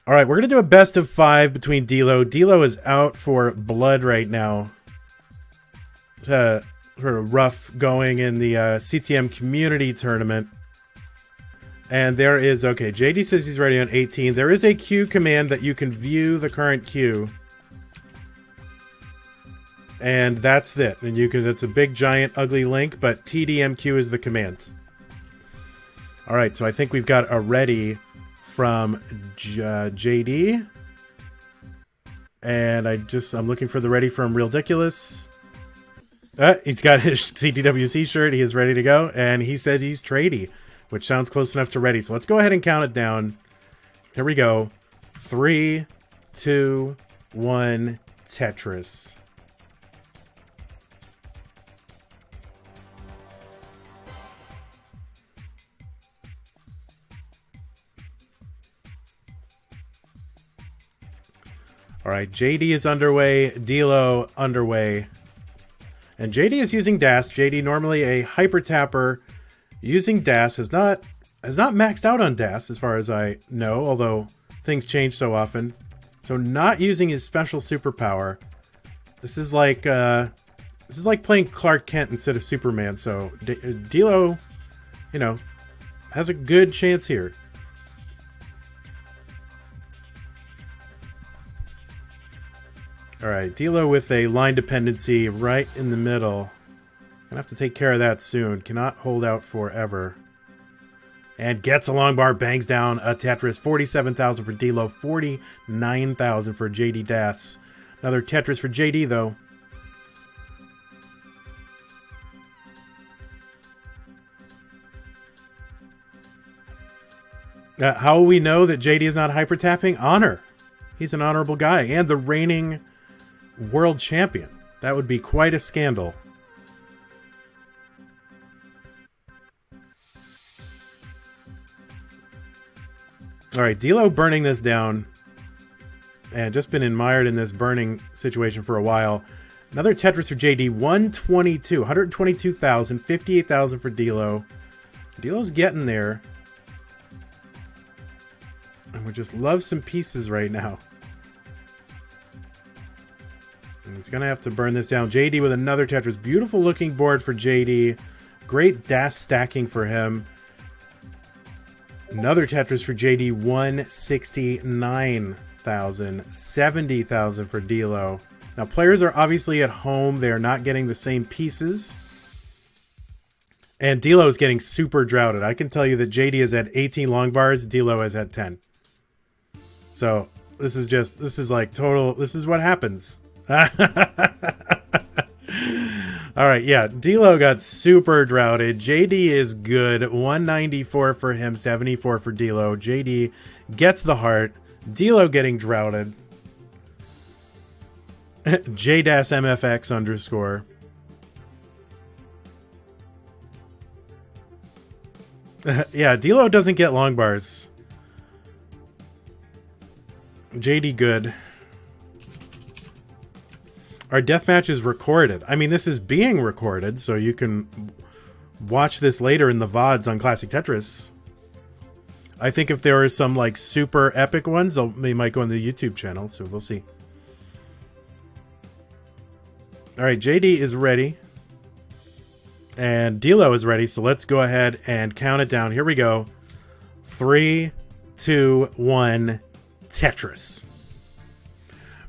All right, we're going to do a best of 5 between D'Lo. D'Lo is out for blood right now. Sort of rough going in the CTM community tournament. And there is, okay, JD says he's ready on 18. There is a queue command that you can view the current queue. And that's it. And you can, it's a big, giant, ugly link, but TDMQ is the command. All right, so I think we've got a ready from JD. And I'm looking for the ready from Real Ridiculous. He's got his CTWC shirt. He is ready to go. And he said he's tradie, which sounds close enough to ready. So let's go ahead and count it down. Here we go. 3, 2, 1, Tetris. All right, JD is underway, D'Lo underway. And JD is using DAS. JD, normally a hyper tapper, using DAS, has not maxed out on DAS as far as I know, although things change so often. So not using his special superpower. This is like playing Clark Kent instead of Superman. So D'Lo, you know, has a good chance here. All right, D'Lo with a line dependency right in the middle. Gonna have to take care of that soon. Cannot hold out forever. And gets a long bar, bangs down a Tetris. 47,000 for D'Lo, 49,000 for JD Das. Another Tetris for JD though. How will we know that JD is not hyper tapping? Honor. He's an honorable guy and the reigning world champion. That would be quite a scandal. All right, D'Lo burning this down, and just been admired in this burning situation for a while. Another Tetris for JD, 122,000, 58,000 for D'Lo. D'Lo's getting there, and we just love some pieces right now. And he's gonna have to burn this down. JD with another Tetris, beautiful looking board for JD. Great DAS stacking for him. Another Tetris for JD, 169,000, 70,000 for D'Lo. Now, players are obviously at home. They are not getting the same pieces. And D'Lo is getting super droughted. I can tell you that JD has had 18 long bars. D'Lo has had 10. So, this is like total, this is what happens. All right, yeah, D'Lo got super droughted. JD is good. 194 for him, 74 for D'Lo. JD gets the heart. D'Lo getting droughted. JDASMFX _ yeah, D'Lo doesn't get long bars. JD good. Our deathmatch is recorded. I mean, this is being recorded, so you can watch this later in the VODs on Classic Tetris. I think if there are some like super epic ones, they might go on the YouTube channel, so we'll see. All right, JD is ready. And D'Lo is ready, so let's go ahead and count it down. Here we go. 3, 2, 1, Tetris.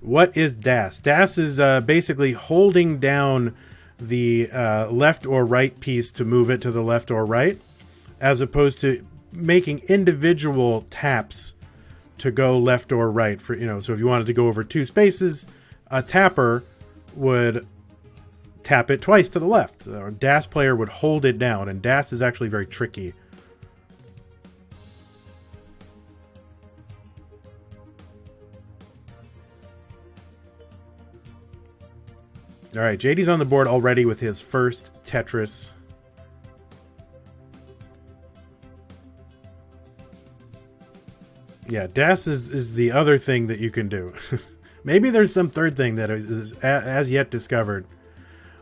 What is DAS? DAS is basically holding down the left or right piece to move it to the left or right, as opposed to making individual taps to go left or right. For, you know, so if you wanted to go over 2 spaces, a tapper would tap it twice to the left. A DAS player would hold it down, and DAS is actually very tricky. All right, JD's on the board already with his first Tetris. Yeah, DAS is the other thing that you can do. Maybe there's some third thing that is as yet discovered.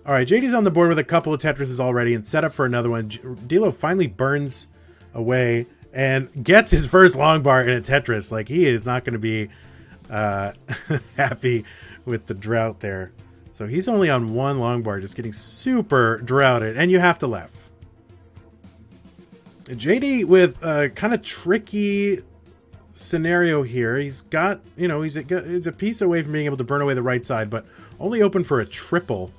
All right, JD's on the board with a couple of Tetrises already and set up for another one. D'Lo finally burns away, and gets his first long bar in a Tetris. Like, he is not going to be happy with the drought there. So he's only on one long bar, just getting super droughted, and you have to laugh. JD with a kind of tricky scenario here. He's got, you know, he's a piece away from being able to burn away the right side, but only open for a triple.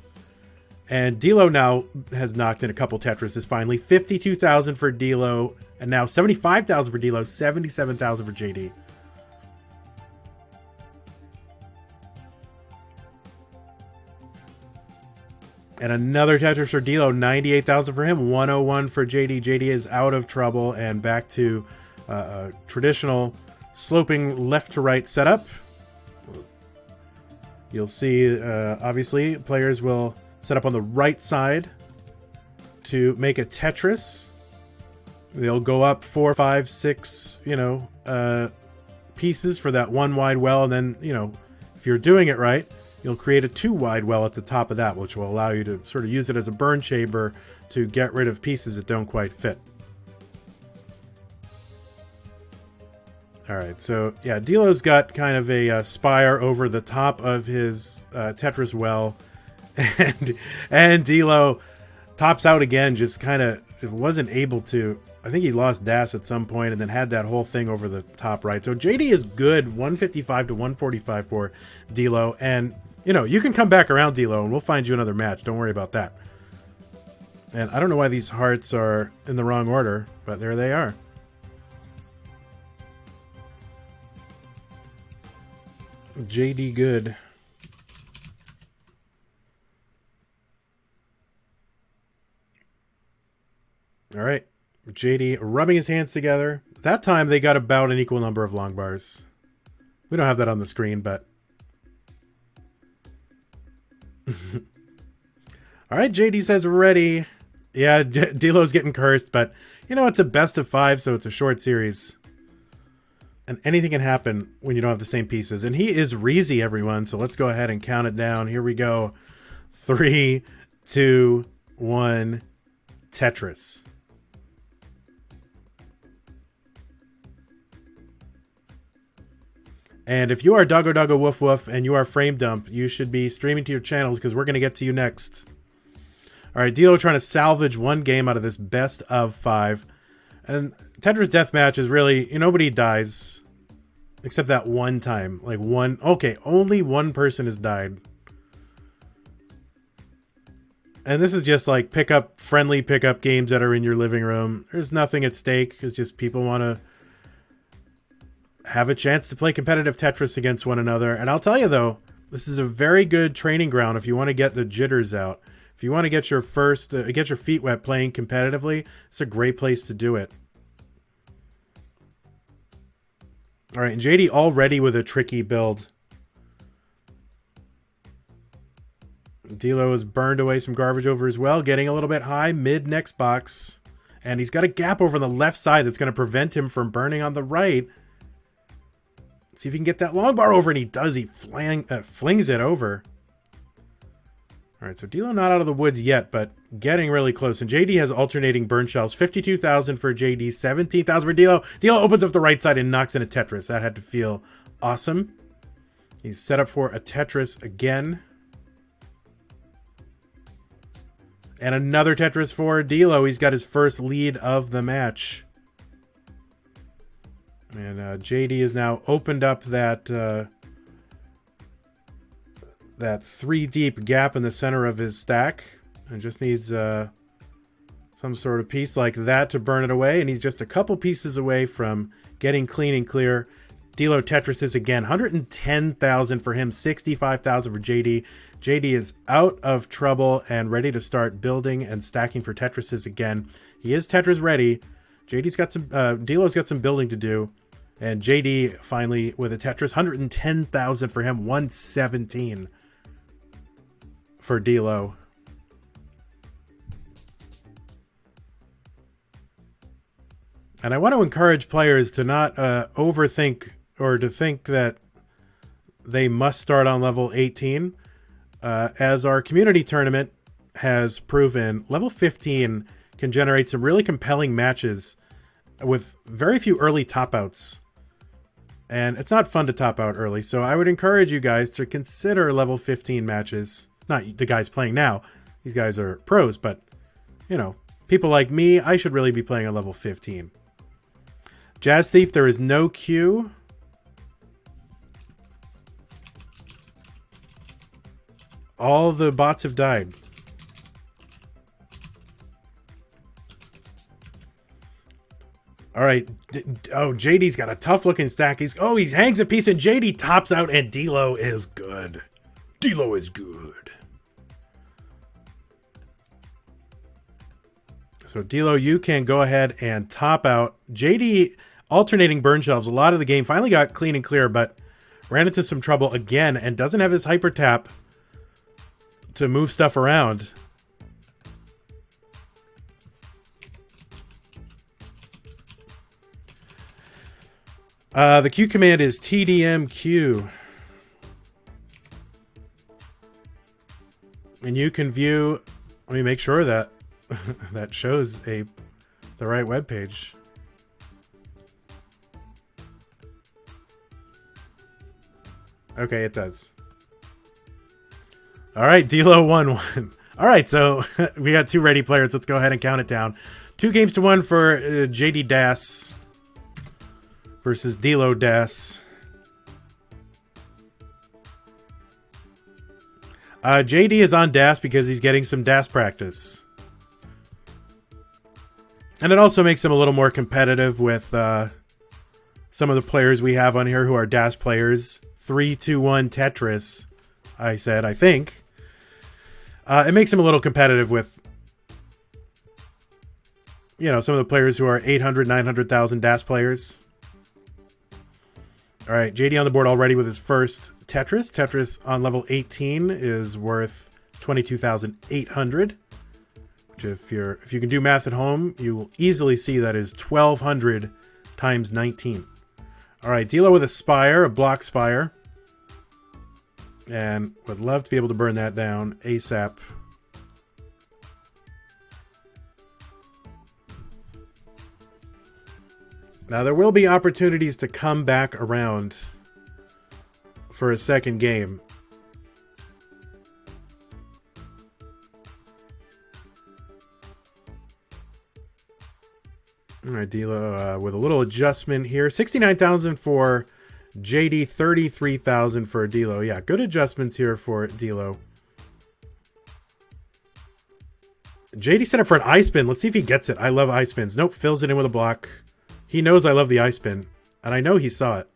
And D'Lo now has knocked in a couple Tetrises finally. 52,000 for D'Lo, and now 75,000 for D'Lo, 77,000 for JD. And another Tetris for D'Lo, 98,000 for him, 101 for JD. JD is out of trouble and back to a traditional sloping left to right setup. You'll see, obviously, players will set up on the right side to make a Tetris. They'll go up 4, 5, 6, you know, pieces for that one wide well, and then, you know, if you're doing it right, you'll create a 2 wide well at the top of that, which will allow you to sort of use it as a burn chamber to get rid of pieces that don't quite fit. All right, so yeah, D'Lo's got kind of a spire over the top of his Tetris well, and D'Lo tops out again, just kind of wasn't able to. I think he lost DAS at some point and then had that whole thing over the top right. So JD is good, 155 to 145 for D'Lo, and you know, you can come back around, D'Lo, and we'll find you another match. Don't worry about that. And I don't know why these hearts are in the wrong order, but there they are. JD good. All right. JD rubbing his hands together. That time they got about an equal number of long bars. We don't have that on the screen, but... All right, JD says ready. Yeah, D'Lo's getting cursed, but you know, it's a best of 5, so it's a short series. And anything can happen when you don't have the same pieces. And he is Reezy, everyone, so let's go ahead and count it down. Here we go. 3, 2, 1, Tetris. And if you are Doggo Doggo Woof Woof and you are Frame Dump, you should be streaming to your channels because we're going to get to you next. All right, D'Lo trying to salvage one game out of this best of 5. And Tetris Deathmatch is really, nobody dies except that one time. Like one, okay, only one person has died. And this is just like friendly pickup games that are in your living room. There's nothing at stake. It's just people want to have a chance to play competitive Tetris against one another. And I'll tell you though, this is a very good training ground if you want to get the jitters out. If you want to get your first, get your feet wet playing competitively, it's a great place to do it. All right, and JD already with a tricky build. D'Lo has burned away some garbage over as well, getting a little bit high mid next box. And he's got a gap over on the left side that's going to prevent him from burning on the right. See if he can get that long bar over, and he does. He flings it over. All right, so D'Lo not out of the woods yet, but getting really close. And JD has alternating burn shells. 52,000 for JD, 17,000 for D'Lo. D'Lo opens up the right side and knocks in a Tetris. That had to feel awesome. He's set up for a Tetris again. And another Tetris for D'Lo. He's got his first lead of the match. And JD has now opened up that that 3 deep gap in the center of his stack, and just needs some sort of piece like that to burn it away. And he's just a couple pieces away from getting clean and clear. D'Lo Tetrises again, 110,000 for him, 65,000 for JD. JD is out of trouble and ready to start building and stacking for Tetrises again. He is Tetris ready. JD's got some, D'Lo's got some building to do. And JD finally with a Tetris, 110,000 for him, 117 for D'Lo. And I want to encourage players to not overthink or to think that they must start on level 18. As our community tournament has proven, level 15 can generate some really compelling matches with very few early top outs. And it's not fun to top out early, so I would encourage you guys to consider level 15 matches. Not the guys playing now. These guys are pros, but, you know, people like me, I should really be playing a level 15. Jazz Thief, there is no queue. All the bots have died. All right. Oh, JD's got a tough looking stack. He hangs a piece and JD tops out and D-Lo is good. D-Lo is good. So D-Lo, you can go ahead and top out. JD alternating burn shelves a lot of the game. Finally got clean and clear, but ran into some trouble again and doesn't have his hyper tap to move stuff around. The Q command is TDMQ. And you can view, let me make sure that that shows the right web page. Okay, it does. All right, D-Lo 1-1. All right, so we got 2 ready players. Let's go ahead and count it down. 2 games to 1 for JD Das versus D-Lo Das. JD is on Das because he's getting some Das practice. And it also makes him a little more competitive with some of the players we have on here who are Das players. 3-2-1 Tetris, I think. It makes him a little competitive with, you know, some of the players who are 800, 900,000 Das players. All right, JD on the board already with his first Tetris. Tetris on level 18 is worth 22,800. Which if you can do math at home, you will easily see that is 1,200 times 19. All right, D-Lo with a Spire, a block Spire. And would love to be able to burn that down ASAP. Now, there will be opportunities to come back around for a second game. All right, D-Lo with a little adjustment here. 69,000 for JD, 33,000 for D-Lo. Yeah, good adjustments here for D-Lo. JD set up for an eye spin. Let's see if he gets it. I love eye spins. Nope, fills it in with a block. He knows I love the eye spin, and I know he saw it.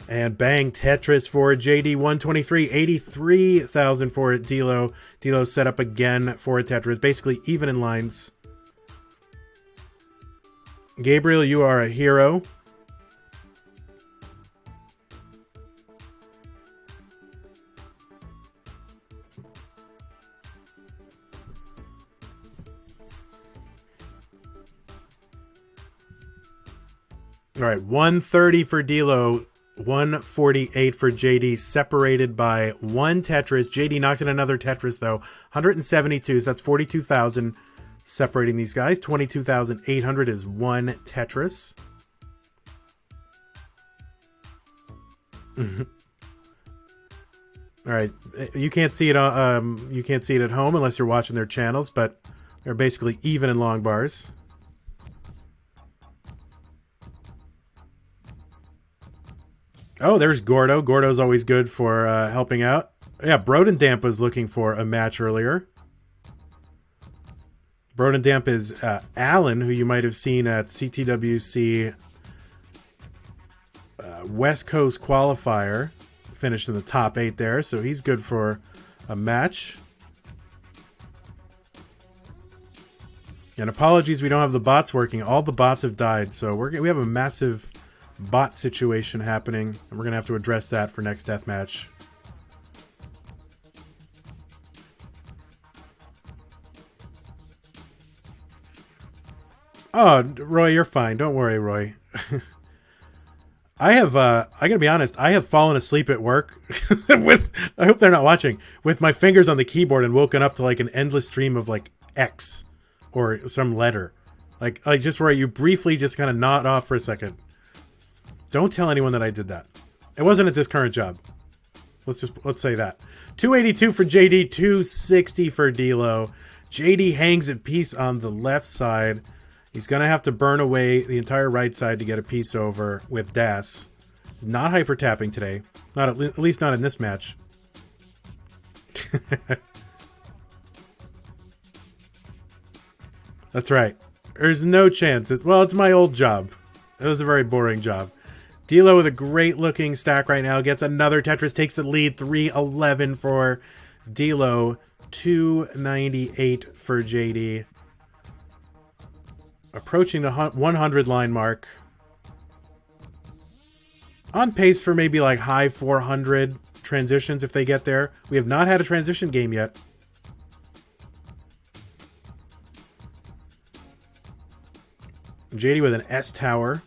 And bang, Tetris for JD, 123, 83,000 for D-Lo. D-Lo set up again for a Tetris, basically even in lines. Gabriel, you are a hero. All right, 130 for D-Lo, 148 for JD, separated by 1 Tetris. JD knocked in another Tetris, though. 172, so that's 42,000 separating these guys. 22,800 is 1 Tetris. All right, you can't see it. You can't see it at home unless you're watching their channels, but they're basically even in long bars. Oh, there's Gordo. Gordo's always good for helping out. Yeah, Brodendamp was looking for a match earlier. Brodendamp is Alan, who you might have seen at CTWC West Coast qualifier. Finished in the top 8 there, so he's good for a match. And apologies, we don't have the bots working. All the bots have died, so we have a massive bot situation happening, and we're gonna have to address that for next deathmatch. Oh, Roy, you're fine. Don't worry, Roy. I gotta be honest, I have fallen asleep at work I hope they're not watching, with my fingers on the keyboard and woken up to like an endless stream of like X or some letter. Like just where you briefly just kind of nod off for a second. Don't tell anyone that I did that. It wasn't at this current job. Let's say that. 282 for JD, 260 for D-Lo. JD hangs a piece on the left side. He's going to have to burn away the entire right side to get a piece over with Das. Not hyper tapping today. Not at least not in this match. That's right. There's no chance. Well, it's my old job. It was a very boring job. D-Lo with a great looking stack right now. Gets another Tetris. Takes the lead. 311 for D-Lo. 298 for JD. Approaching the 100 line mark. On pace for maybe like high 400 transitions if they get there. We have not had a transition game yet. JD with an S tower.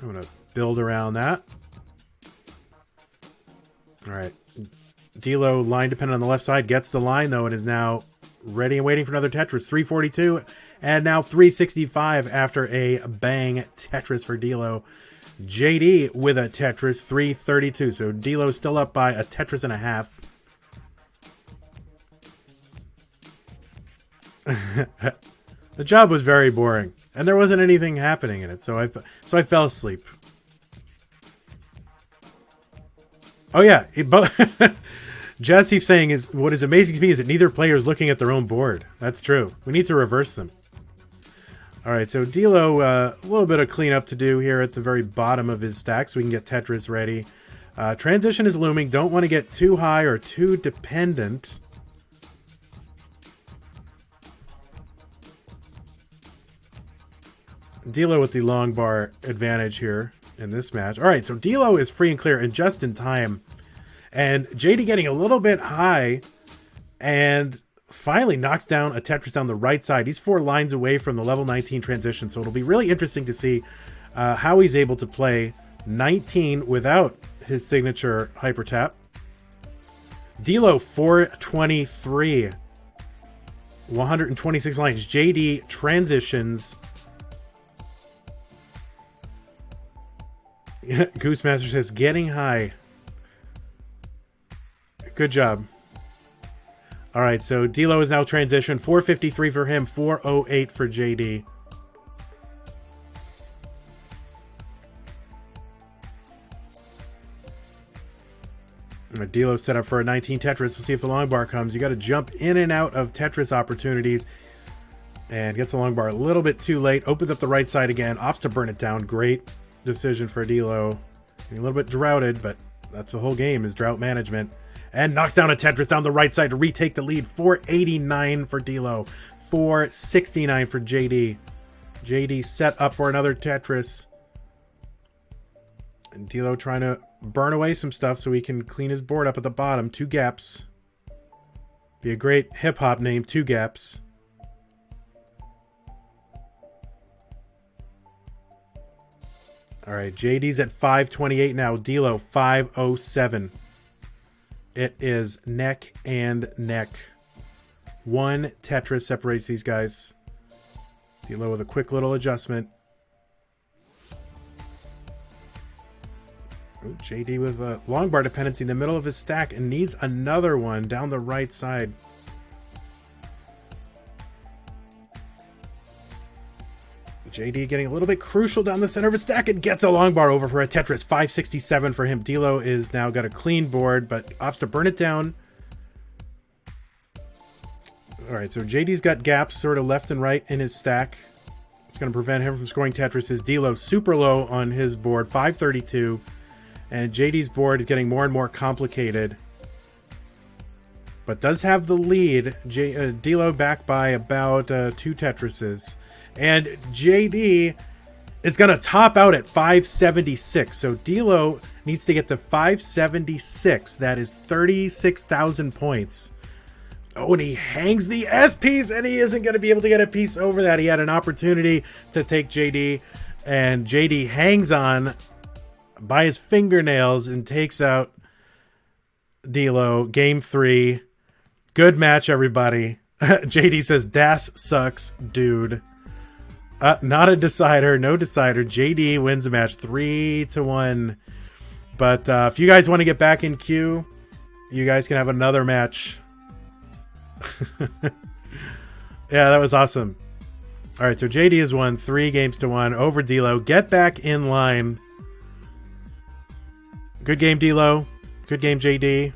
I'm going to build around that. All right. D-Lo line dependent on the left side. Gets the line though and is now ready and waiting for another Tetris. 342 and now 365 after a bang Tetris for D-Lo. JD with a Tetris. 332. So D-Lo still up by a Tetris and a half. The job was very boring, and there wasn't anything happening in it, so I fell asleep. Oh yeah, Jazz Thief saying is what is amazing to me is that neither player is looking at their own board. That's true. We need to reverse them. All right, so D-Lo, a little bit of cleanup to do here at the very bottom of his stack, so we can get Tetris ready. Transition is looming. Don't want to get too high or too dependent. D-Lo with the long bar advantage here in this match. All right, so D-Lo is free and clear and just in time. And JD getting a little bit high and finally knocks down a Tetris down the right side. He's 4 lines away from the level 19 transition, so it'll be really interesting to see how he's able to play 19 without his signature hyper tap. D-Lo 423. 126 lines. JD transitions. Goosemaster says, getting high. Good job. All right, so D-Lo is now transitioned. 453 for him, 408 for JD. D-Lo set up for a 19 Tetris. We'll see if the long bar comes. You got to jump in and out of Tetris opportunities. And gets the long bar a little bit too late. Opens up the right side again. Opts to burn it down. Great decision for D-Lo. A little bit droughted, but that's the whole game is drought management. And knocks down a Tetris down the right side to retake the lead. 489 for D-Lo. 469 for JD. JD set up for another Tetris. And D-Lo trying to burn away some stuff so he can clean his board up at the bottom. 2 gaps. Be a great hip-hop name, 2 gaps. All right, JD's at 528 now. D-Lo 507. It is neck and neck. 1 Tetris separates these guys. D-Lo with a quick little adjustment. Ooh, JD with a long bar dependency in the middle of his stack and needs another one down the right side. JD getting a little bit crucial down the center of his stack and gets a long bar over for a Tetris. 567 for him. D-Lo is now got a clean board, but opts to burn it down. All right, so JD's got gaps sort of left and right in his stack. It's going to prevent him from scoring Tetris. D-Lo super low on his board, 532. And JD's board is getting more and more complicated. But does have the lead. D-Lo back by about 2 Tetrises. And JD is going to top out at 576. So D-Lo needs to get to 576. That is 36,000 points. Oh, and he hangs the S piece, and he isn't going to be able to get a piece over that. He had an opportunity to take JD, and JD hangs on by his fingernails and takes out D'Lo. Game 3. Good match, everybody. JD says, Das sucks, dude. Not a decider. No decider. JD wins the match 3-1. But if you guys want to get back in queue, you guys can have another match. Yeah, that was awesome. All right, so JD has won 3-1 over D'Lo. Get back in line. Good game, D'Lo. Good game, JD.